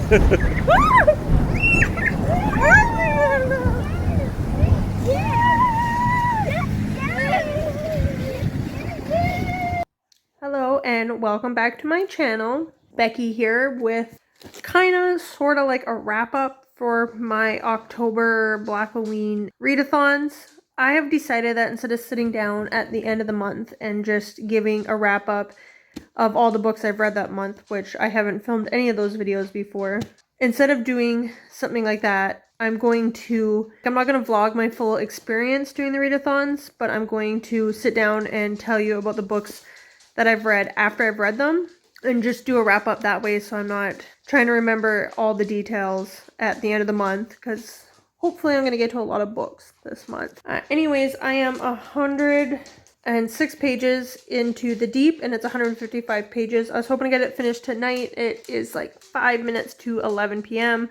Hello and welcome back to my channel. Becky here with kind of sort of like a wrap up for my October BlackOween readathons. I have decided that instead of sitting down at the end of the month and just giving a wrap up of all the books I've read that month, which I haven't filmed any of those videos before, instead of doing something like that, I'm not going to vlog my full experience doing the readathons, but I'm going to sit down and tell you about the books that I've read after I've read them and just do a wrap up that way, so I'm not trying to remember all the details at the end of the month, because hopefully I'm going to get to a lot of books this month. Anyways, I am 106 pages into The Deep, and it's 155 pages. I was hoping to get it finished tonight. It is like 5 minutes to 11 p.m.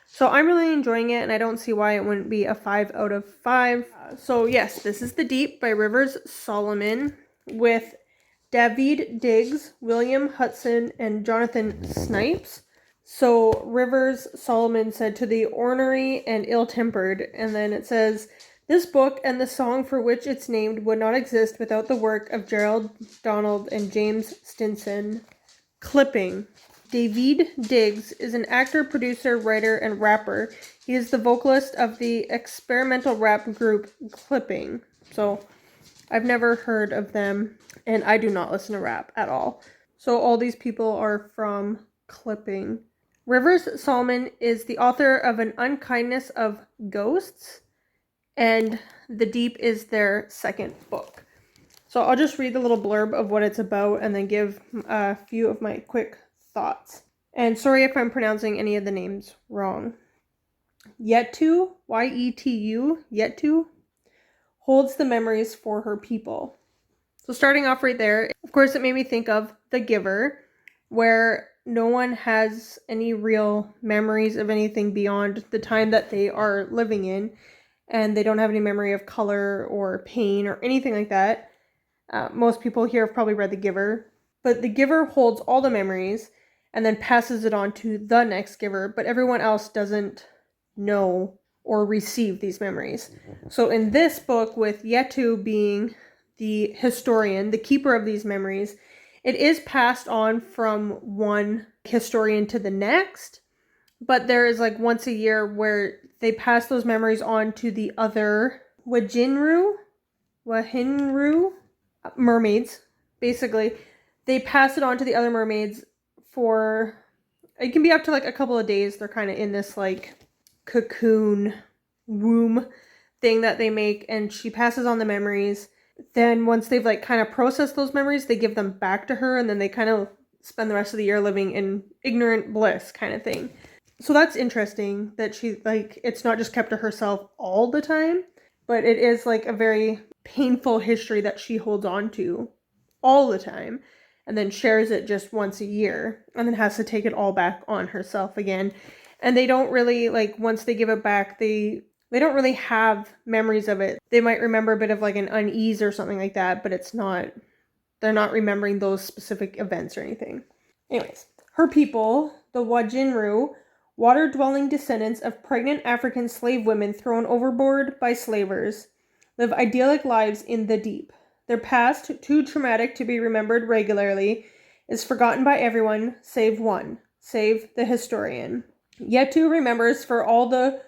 So I'm really enjoying it, and I don't see why it wouldn't be a 5 out of 5. So yes, this is The Deep by Rivers Solomon with David Diggs, William Hudson, and Jonathan Snipes. So Rivers Solomon said, to the ornery and ill-tempered, and then it says, this book and the song for which it's named would not exist without the work of Gerald Donald and James Stinson. Clipping. David Diggs is an actor, producer, writer, and rapper. He is the vocalist of the experimental rap group Clipping. So I've never heard of them, and I do not listen to rap at all. So all these people are from Clipping. Rivers Solomon is the author of An Unkindness of Ghosts, and The Deep is their second book. So I'll just read the little blurb of what it's about and then give a few of my quick thoughts. And sorry if I'm pronouncing any of the names wrong. Yetu, Y-E-T-U, Yetu, holds the memories for her people. So starting off right there, of course it made me think of The Giver, where no one has any real memories of anything beyond the time that they are living in, and they don't have any memory of color or pain or anything like that. Most people here have probably read The Giver, but The Giver holds all the memories and then passes it on to the next giver, but everyone else doesn't know or receive these memories. So in this book, with Yetu being the historian, the keeper of these memories, it is passed on from one historian to the next, but there is like once a year where they pass those memories on to the other Wahinru mermaids. Basically, they pass it on to the other mermaids for, it can be up to like a couple of days. They're kind of in this like cocoon womb thing that they make, and she passes on the memories. Then once they've like kind of processed those memories, they give them back to her, and then they kind of spend the rest of the year living in ignorant bliss kind of thing. So that's interesting that she, like, it's not just kept to herself all the time, but it is like a very painful history that she holds on to all the time, and then shares it just once a year, and then has to take it all back on herself again. And they don't really, like, once they give it back, they don't really have memories of it. They might remember a bit of like an unease or something like that, but it's not, they're not remembering those specific events or anything. Anyways, her people, the Wahinru, water-dwelling descendants of pregnant African slave women thrown overboard by slavers, live idyllic lives in the deep. Their past, too traumatic to be remembered regularly, is forgotten by everyone save one, save the historian. Yetu remembers for all the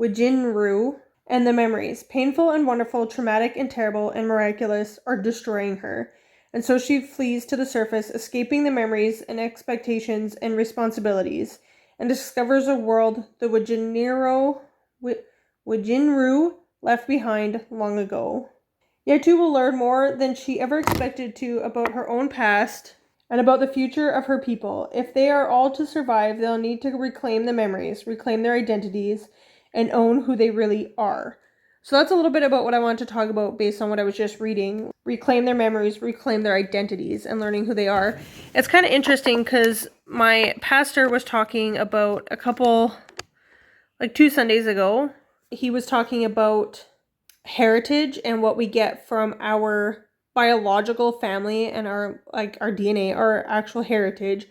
Wahinru, and the memories, painful and wonderful, traumatic and terrible and miraculous, are destroying her. And so she flees to the surface, escaping the memories and expectations and responsibilities, and discovers a world the Wahinru left behind long ago. Yetu will learn more than she ever expected to about her own past and about the future of her people. If they are all to survive, they'll need to reclaim the memories, reclaim their identities, and own who they really are. So that's a little bit about what I want to talk about based on what I was just reading. Reclaim their memories, reclaim their identities, and learning who they are. It's kind of interesting because my pastor was talking about a couple, like 2 Sundays ago. He was talking about heritage and what we get from our biological family and our DNA, our actual heritage.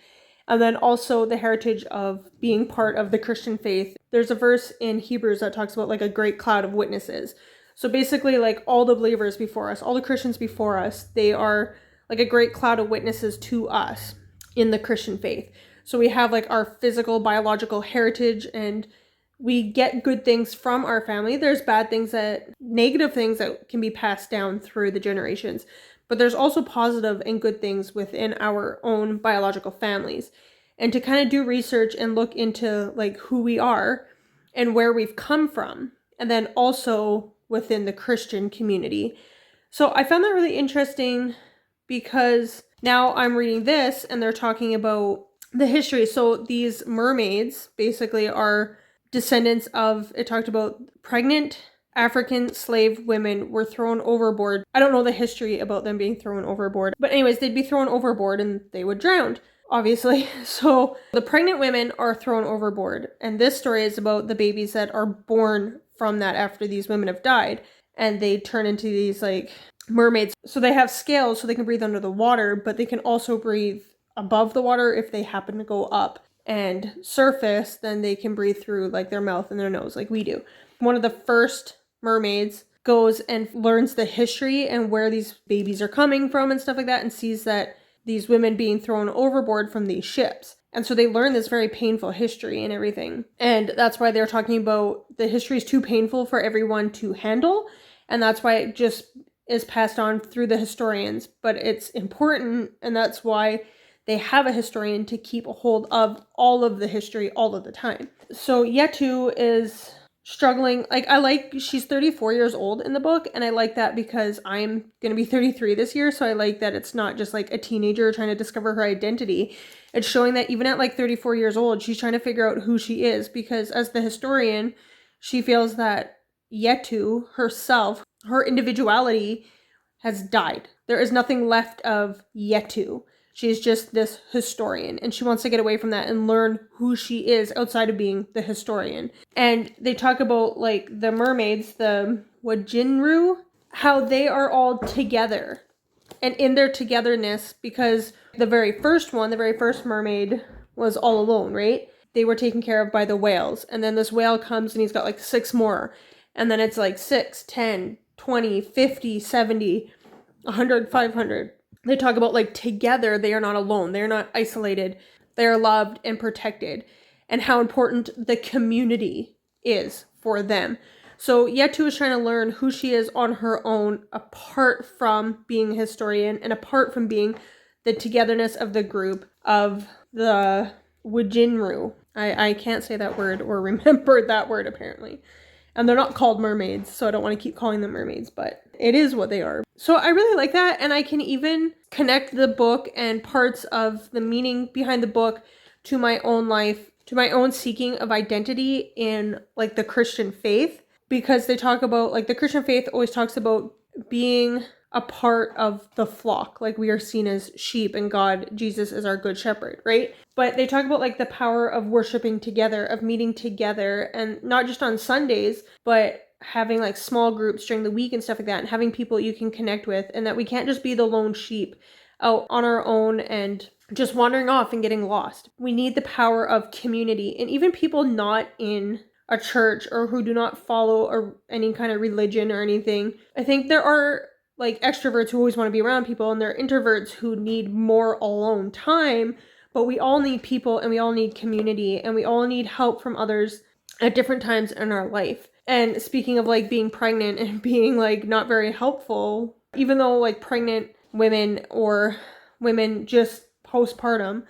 And then also the heritage of being part of the Christian faith. There's a verse in Hebrews that talks about like a great cloud of witnesses. So basically like all the believers before us, all the Christians before us, they are like a great cloud of witnesses to us in the Christian faith. So we have like our physical, biological heritage, and we get good things from our family. There's bad things, negative things that can be passed down through the generations. But there's also positive and good things within our own biological families. And to kind of do research and look into like who we are and where we've come from. And then also within the Christian community. So I found that really interesting because now I'm reading this and they're talking about the history. So these mermaids basically are descendants of, it talked about pregnant African slave women were thrown overboard. I don't know the history about them being thrown overboard, but anyways, they'd be thrown overboard and they would drown, obviously. So the pregnant women are thrown overboard, and this story is about the babies that are born from that after these women have died, and they turn into these like mermaids. So they have scales so they can breathe under the water, but they can also breathe above the water if they happen to go up and surface, then they can breathe through like their mouth and their nose like we do. One of the first mermaids goes and learns the history and where these babies are coming from and stuff like that, and sees that these women being thrown overboard from these ships. And so they learn this very painful history and everything. And that's why they're talking about the history is too painful for everyone to handle. And that's why it just is passed on through the historians. But it's important, and that's why they have a historian to keep a hold of all of the history all of the time. So Yetu is struggling. She's 34 years old in the book, and I like that because I'm gonna be 33 this year, so I like that it's not just like a teenager trying to discover her identity. It's showing that even at like 34 years old, she's trying to figure out who she is, because as the historian, she feels that Yetu herself, her individuality has died. There is nothing left of Yetu. She's just this historian, and she wants to get away from that and learn who she is outside of being the historian. And they talk about like the mermaids, the Wajinru, how they are all together and in their togetherness, because the very first mermaid was all alone, right? They were taken care of by the whales, and then this whale comes and he's got like 6 more, and then it's like 6, 10, 20, 50, 70, 100, 500. They talk about like together, they are not alone. They're not isolated. They're loved and protected, and how important the community is for them. So Yetu is trying to learn who she is on her own, apart from being a historian and apart from being the togetherness of the group of the Wajinru. I can't say that word or remember that word apparently. And they're not called mermaids, so I don't want to keep calling them mermaids, but it is what they are. So I really like that, and I can even connect the book and parts of the meaning behind the book to my own life, to my own seeking of identity in like the Christian faith, because they talk about like the Christian faith always talks about being a part of the flock, like we are seen as sheep and God, Jesus is our good shepherd, right? But they talk about like the power of worshiping together, of meeting together, and not just on Sundays, but having like small groups during the week and stuff like that, and having people you can connect with, and that we can't just be the lone sheep out on our own and just wandering off and getting lost. We need the power of community, and even people not in a church or who do not follow any kind of religion or anything. I think there are like extroverts who always want to be around people, and there are introverts who need more alone time, but we all need people, and we all need community, and we all need help from others at different times in our life. And speaking of like being pregnant and being like not very helpful, even though like pregnant women or women just postpartum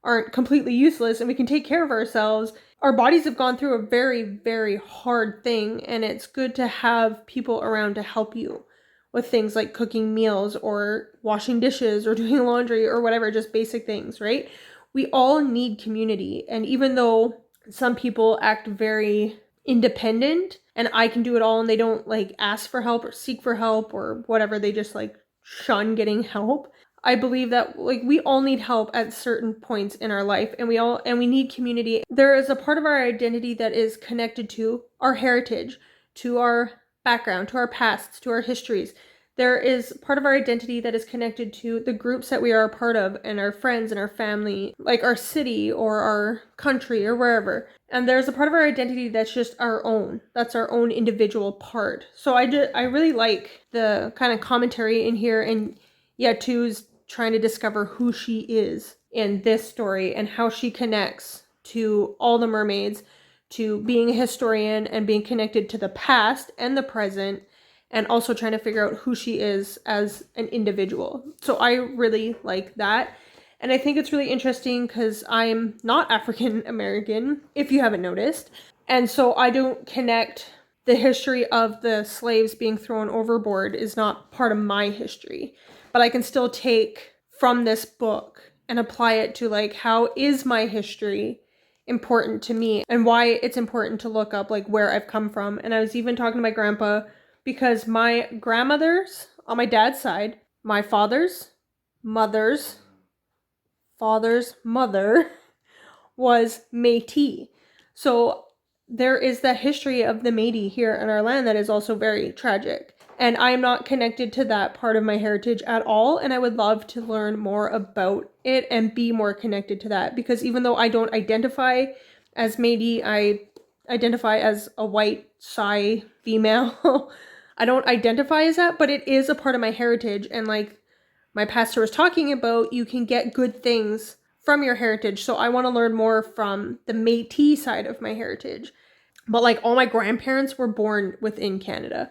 aren't completely useless and we can take care of ourselves, our bodies have gone through a very, very hard thing, and it's good to have people around to help you with things like cooking meals or washing dishes or doing laundry or whatever, just basic things, right? We all need community. And even though some people act very independent and I can do it all, and they don't like ask for help or seek for help or whatever, they just like shun getting help. I believe that like we all need help at certain points in our life, and we need community. There is a part of our identity that is connected to our heritage, to our background, to our pasts, to our histories. there is part of our identity that is connected to the groups that we are a part of and our friends and our family, like our city or our country or wherever. And there's a part of our identity that's just our own. That's our own individual part. So I really like the kind of commentary in here, and Yatu's trying to discover who she is in this story and how she connects to all the mermaids, to being a historian and being connected to the past and the present, and also trying to figure out who she is as an individual. So I really like that. And I think it's really interesting because I'm not African American, if you haven't noticed. And so I don't connect the history of the slaves being thrown overboard is not part of my history. But I can still take from this book and apply it to like, how is my history important to me and why it's important to look up like where I've come from. And I was even talking to my grandpa because my grandmothers on my dad's side, my father's mother was Métis. So there is that history of the Métis here in our land that is also very tragic. And I am not connected to that part of my heritage at all. And I would love to learn more about it and be more connected to that. Because even though I don't identify as Métis, I identify as a white, Psi female. I don't identify as that, but it is a part of my heritage. And like my pastor was talking about, you can get good things from your heritage. So I want to learn more from the Métis side of my heritage. But like all my grandparents were born within Canada.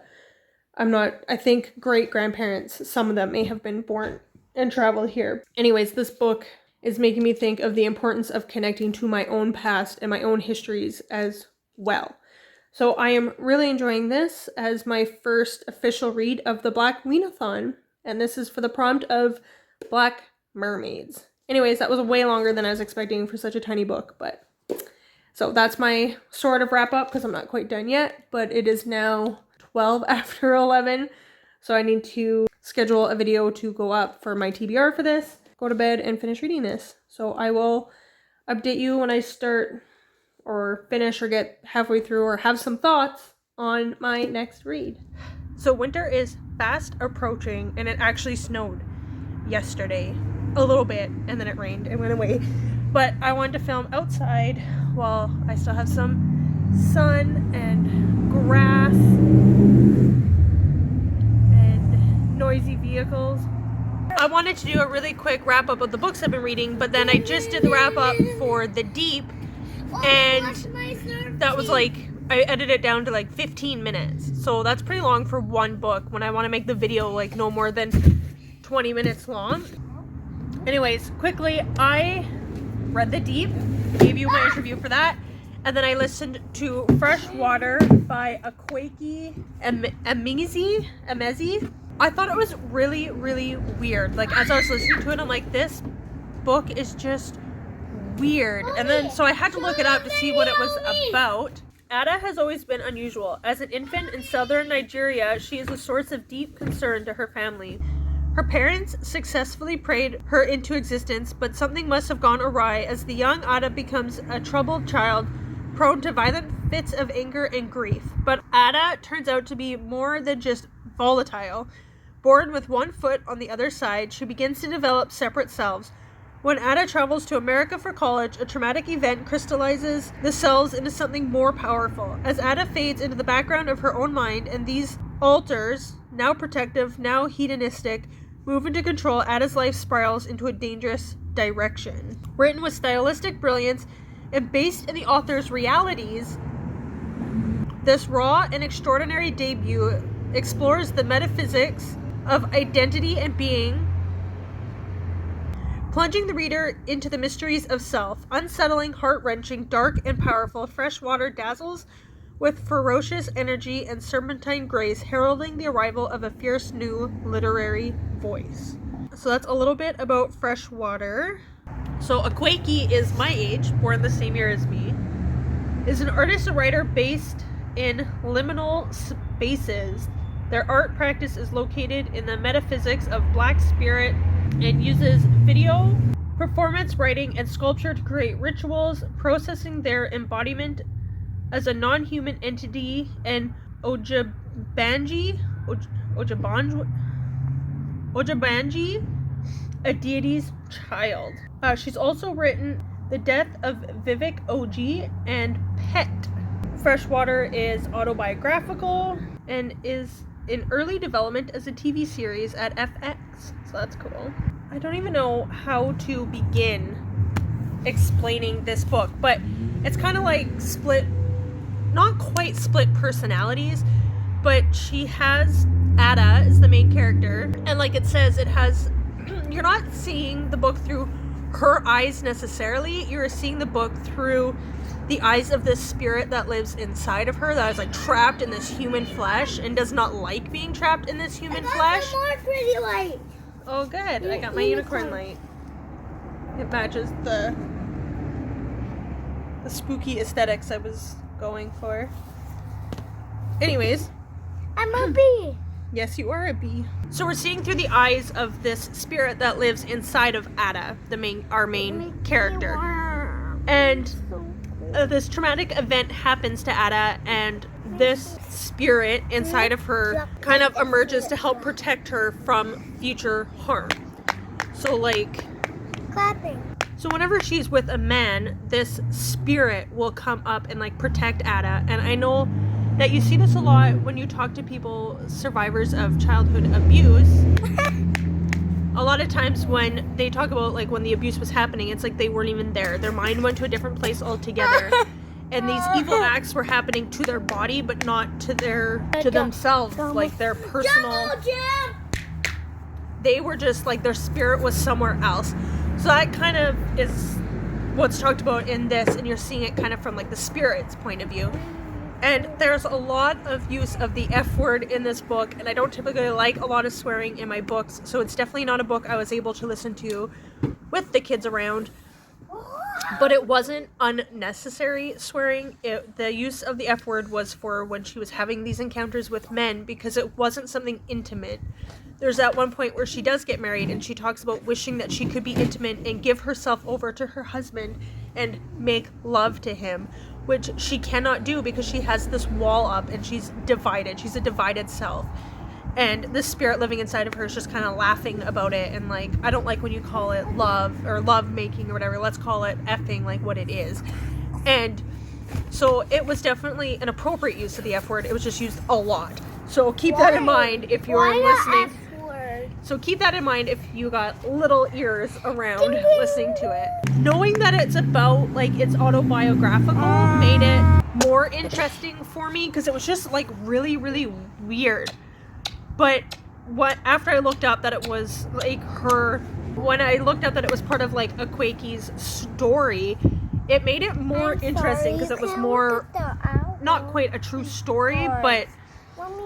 I think great-grandparents, some of them may have been born and traveled here. Anyways, this book is making me think of the importance of connecting to my own past and my own histories as well. So I am really enjoying this as my first official read of the BlackOweenAthon, and this is for the prompt of Black Mermaids. Anyways, that was way longer than I was expecting for such a tiny book, but so that's my sort of wrap up because I'm not quite done yet, but it is now 12 after 11, so I need to schedule a video to go up for my TBR for this, go to bed, and finish reading this. So I will update you when I start or finish or get halfway through or have some thoughts on my next read. So winter is fast approaching, and it actually snowed yesterday a little bit, and then it rained and went away. But I wanted to film outside while I still have some sun and grass and noisy vehicles. I wanted to do a really quick wrap up of the books I've been reading, but then I just did the wrap up for The Deep, and that was like, I edited it down to like 15 minutes. So that's pretty long for one book when I want to make the video like no more than 20 minutes long. Anyways, quickly, I read The Deep, gave you my interview for that. And then I listened to Freshwater by Akwaeke Emezi. I thought it was really, really weird. Like, as I was listening to it, I'm like, this book is just weird. And then, so I had to look it up to see what it was about. Ada has always been unusual. As an infant in southern Nigeria, she is a source of deep concern to her family. Her parents successfully prayed her into existence, but something must have gone awry as the young Ada becomes a troubled child, prone to violent fits of anger and grief. But Ada turns out to be more than just volatile. Born with one foot on the other side, she begins to develop separate selves. When Ada travels to America for college, a traumatic event crystallizes the selves into something more powerful. As Ada fades into the background of her own mind, and these alters, now protective, now hedonistic, move into control, Ada's life spirals into a dangerous direction. Written with stylistic brilliance and based in the author's realities, this raw and extraordinary debut explores the metaphysics of identity and being, plunging the reader into the mysteries of self. Unsettling, heart-wrenching, dark, and powerful, Freshwater dazzles with ferocious energy and serpentine grace, heralding the arrival of a fierce new literary voice. So that's a little bit about Freshwater. So Akwaeke is my age, born the same year as me, is an artist and writer based in liminal spaces. Their art practice is located in the metaphysics of Black spirit and uses video, performance, writing, and sculpture to create rituals, processing their embodiment as a non-human entity and Ojabanji, Ojabanji, a deity's child. She's also written The Death of Vivek Oji and Pet. Freshwater is autobiographical and is in early development as a TV series at FX, so that's cool. I don't even know how to begin explaining this book, but it's kind of like split, not quite split personalities, but she has Ada is the main character, and like it says, it has, you're not seeing the book through her eyes necessarily, you're seeing the book through the eyes of this spirit that lives inside of her, that is like trapped in this human flesh and does not like being trapped in this human flesh. More pretty light. Oh good, I got my unicorn light. It matches the spooky aesthetics I was going for. Anyways. I'm a bee. Yes, you are a bee. So we're seeing through the eyes of this spirit that lives inside of Ada, our main character. And this traumatic event happens to Ada, and this spirit inside of her kind of emerges to help protect her from future harm. So like, Clapping. so whenever she's with a man, this spirit will come up and like protect Ada. And I know that you see this a lot when you talk to people, survivors of childhood abuse. A lot of times when they talk about like when the abuse was happening, it's like they weren't even there. Their mind went to a different place altogether. And these evil acts were happening to their body, but not to themselves, like their personal. They were just like, their spirit was somewhere else. So that kind of is what's talked about in this, and you're seeing it kind of from like the spirit's point of view. And there's a lot of use of the F word in this book, and I don't typically like a lot of swearing in my books, so it's definitely not a book I was able to listen to with the kids around. But it wasn't unnecessary swearing. The use of the F word was for when she was having these encounters with men, because it wasn't something intimate. There's that one point where she does get married, and she talks about wishing that she could be intimate and give herself over to her husband and make love to him, which she cannot do because she has this wall up and she's divided. She's a divided self. And the spirit living inside of her is just kind of laughing about it, and like, I don't like when you call it love or love making or whatever. Let's call it effing like what it is. And so it was definitely an appropriate use of the F word. It was just used a lot. So keep that in mind if you're listening. So keep that in mind if you got little ears around listening to it. Knowing that it's about, like, it's autobiographical made it more interesting for me, because it was just like really, really weird. But after I looked up that it was like when I looked up that it was part of like Akwaeke's story, it made it more interesting, because it was more, not quite a true story, but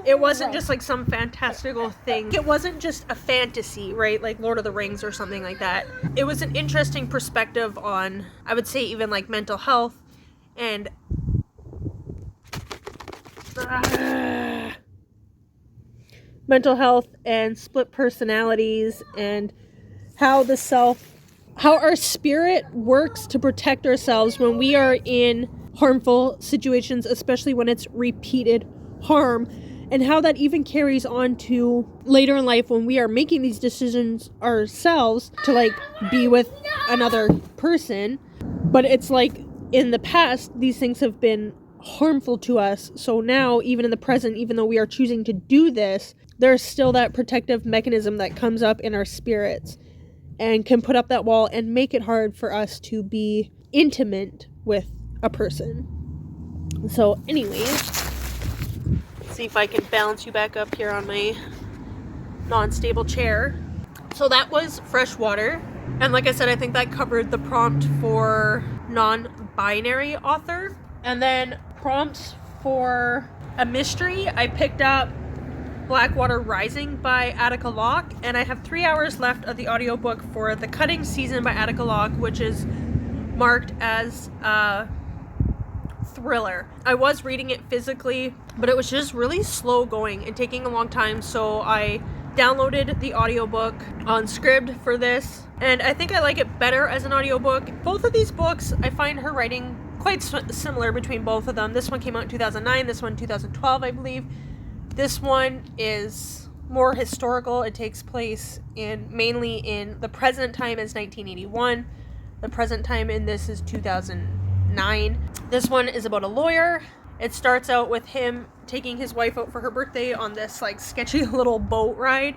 it wasn't just like some fantastical thing. It wasn't just a fantasy, right? Like Lord of the Rings or something like that. It was an interesting perspective on, I would say, even like mental health and split personalities, and how our spirit works to protect ourselves when we are in harmful situations, especially when it's repeated harm, and how that even carries on to later in life when we are making these decisions ourselves to like be with another person. But it's like in the past, these things have been harmful to us. So now, even in the present, even though we are choosing to do this, there's still that protective mechanism that comes up in our spirits and can put up that wall and make it hard for us to be intimate with a person. So anyways, see if I can balance you back up here on my non-stable chair. So that was Freshwater. And like I said, I think that covered the prompt for non-binary author. And then prompts for a mystery, I picked up Blackwater Rising by Attica Locke, and I have 3 hours left of the audiobook for The Cutting Season by Attica Locke, which is marked as a thriller. I was reading it physically, but it was just really slow going and taking a long time, so I downloaded the audiobook on Scribd for this, and I think I like it better as an audiobook. Both of these books, I find her writing quite similar between both of them. This one came out in 2009, this one 2012, I believe. This one is more historical. It takes place mainly in the present time is 1981. The present time in this is 2009. This one is about a lawyer. It starts out with him taking his wife out for her birthday on this like sketchy little boat ride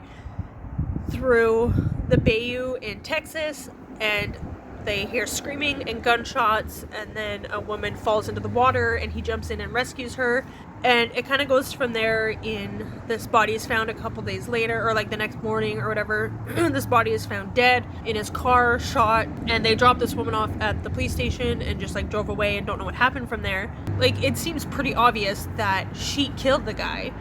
through the bayou in Texas, and they hear screaming and gunshots, and then a woman falls into the water and he jumps in and rescues her. And it kind of goes from there. In this body is found a couple days later, or like the next morning or whatever. This body is found dead in his car, shot, and they dropped this woman off at the police station and just like drove away and don't know what happened from there. Like, it seems pretty obvious that she killed the guy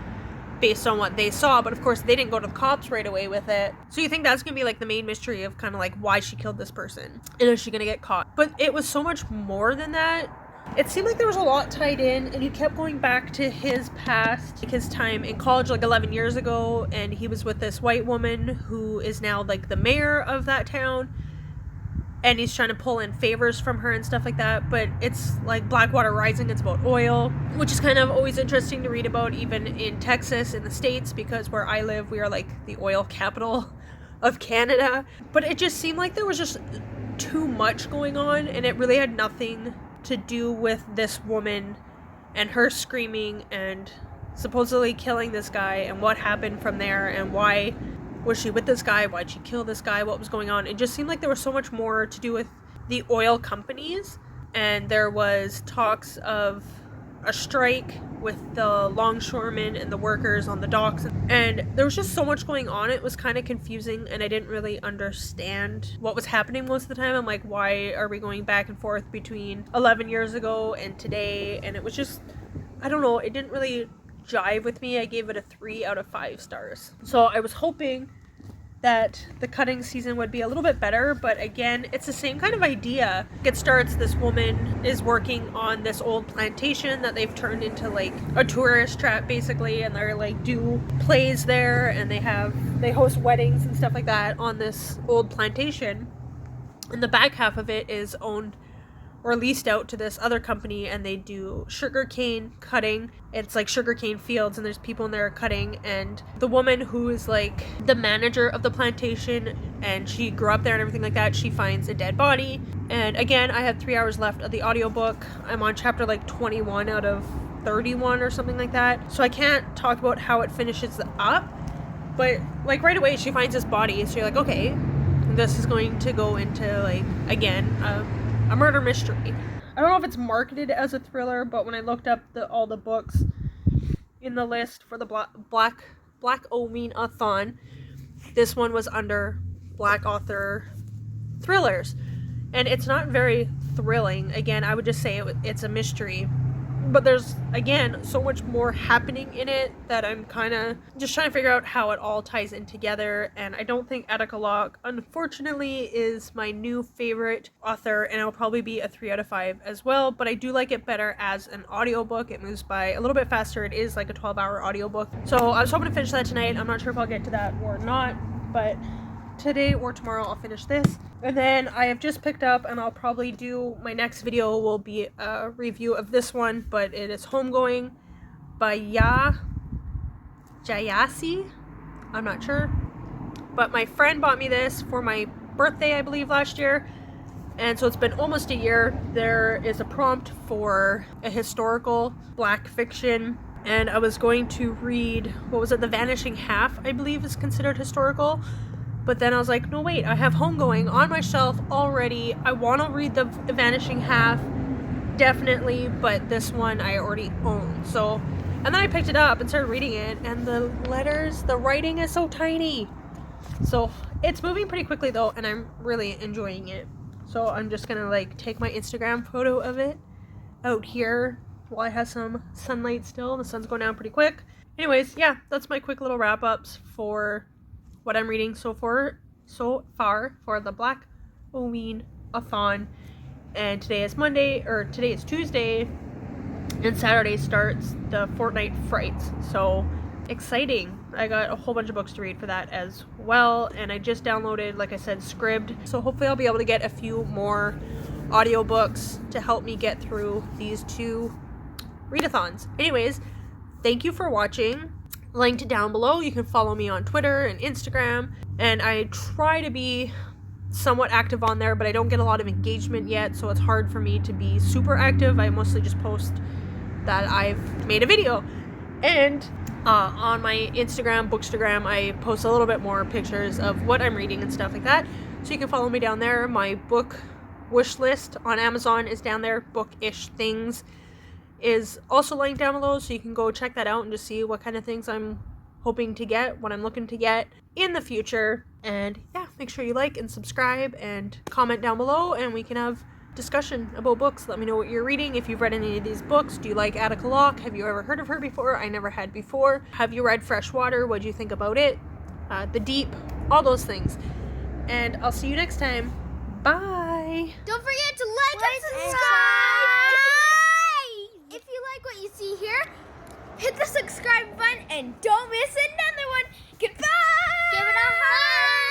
based on what they saw, but of course they didn't go to the cops right away with it. So you think that's gonna be like the main mystery of kind of like why she killed this person, and is she gonna get caught? But it was so much more than that. It seemed like there was a lot tied in, and he kept going back to his past, like his time in college like 11 years ago, and he was with this white woman who is now like the mayor of that town, and he's trying to pull in favors from her and stuff like that. But it's like Blackwater Rising, it's about oil, which is kind of always interesting to read about, even in Texas, in the States, because where I live, we are like the oil capital of Canada. But it just seemed like there was just too much going on, and it really had nothing to do with this woman and her screaming and supposedly killing this guy, and what happened from there, and why was she with this guy, why'd she kill this guy, what was going on. It just seemed like there was so much more to do with the oil companies, and there was talks of a strike with the longshoremen and the workers on the docks, and there was just so much going on. It was kind of confusing, and I didn't really understand what was happening most of the time. I'm like, why are we going back and forth between 11 years ago and today? And it was just, I don't know, it didn't really jive with me. I gave it a 3 out of 5 stars. So I was hoping that the cutting season would be a little bit better, but again, it's the same kind of idea. It starts, this woman is working on this old plantation that they've turned into like a tourist trap basically, and they're like do plays there, and they host weddings and stuff like that on this old plantation, and the back half of it is owned or leased out to this other company, and they do sugarcane cutting. It's like sugarcane fields, and there's people in there cutting, and the woman who is like the manager of the plantation, and she grew up there and everything like that, she finds a dead body. And again, I have 3 hours left of the audiobook. I'm on chapter like 21 out of 31 or something like that, so I can't talk about how it finishes up, but like right away she finds this body, so you're like, okay, this is going to go into like, again, a murder mystery. I don't know if it's marketed as a thriller, but when I looked up all the books in the list for the BlackOweenAthon, this one was under Black Author Thrillers. And it's not very thrilling. Again, I would just say it's a mystery. But there's, again, so much more happening in it that I'm kind of just trying to figure out how it all ties in together. And I don't think Attica Locke, unfortunately, is my new favorite author, and it'll probably be a 3 out of 5 as well. But I do like it better as an audiobook. It moves by a little bit faster. It is like a 12-hour audiobook. So I was hoping to finish that tonight. I'm not sure if I'll get to that or not, but today or tomorrow I'll finish this. And then I have just picked up, and I'll probably do, my next video will be a review of this one, but it is Homegoing by Jayasi. I'm not sure, but my friend bought me this for my birthday, I believe, last year, and so it's been almost a year. There is a prompt for a historical black fiction, and I was going to read, what was it, The Vanishing Half, I believe is considered historical. But then I was like, no, wait, I have Homegoing on my shelf already. I want to read The Vanishing Half, definitely, but this one I already own. So, and then I picked it up and started reading it, and the letters, the writing is so tiny. So it's moving pretty quickly though, and I'm really enjoying it. So I'm just gonna like take my Instagram photo of it out here while I have some sunlight still. The sun's going down pretty quick. Anyways, yeah, that's my quick little wrap-ups for what I'm reading so far for the BlackOweenAthon. And today is Tuesday, and Saturday starts the Fortnite Frights. So exciting. I got a whole bunch of books to read for that as well, and I just downloaded, like I said, Scribd. So hopefully I'll be able to get a few more audiobooks to help me get through these 2 readathons. Anyways, thank you for watching. linked down below. You can follow me on Twitter and Instagram, and I try to be somewhat active on there, but I don't get a lot of engagement yet, so it's hard for me to be super active. I mostly just post that I've made a video. And on my Instagram, Bookstagram, I post a little bit more pictures of what I'm reading and stuff like that, so you can follow me down there. My book wish list on Amazon is down there. Bookish Things is also linked down below, so you can go check that out and just see what kind of things I'm hoping to get, what I'm looking to get in the future. And yeah, make sure you like and subscribe and comment down below, and we can have discussion about books. Let me know what you're reading, if you've read any of these books. Do you like Attica Locke? Have you ever heard of her before? I never had before. Have you read Freshwater? What do you think about it? The Deep, all those things. And I'll see you next time. Bye! Don't forget to like and subscribe. If you like what you see here, hit the subscribe button and don't miss another one. Goodbye! Give it a heart!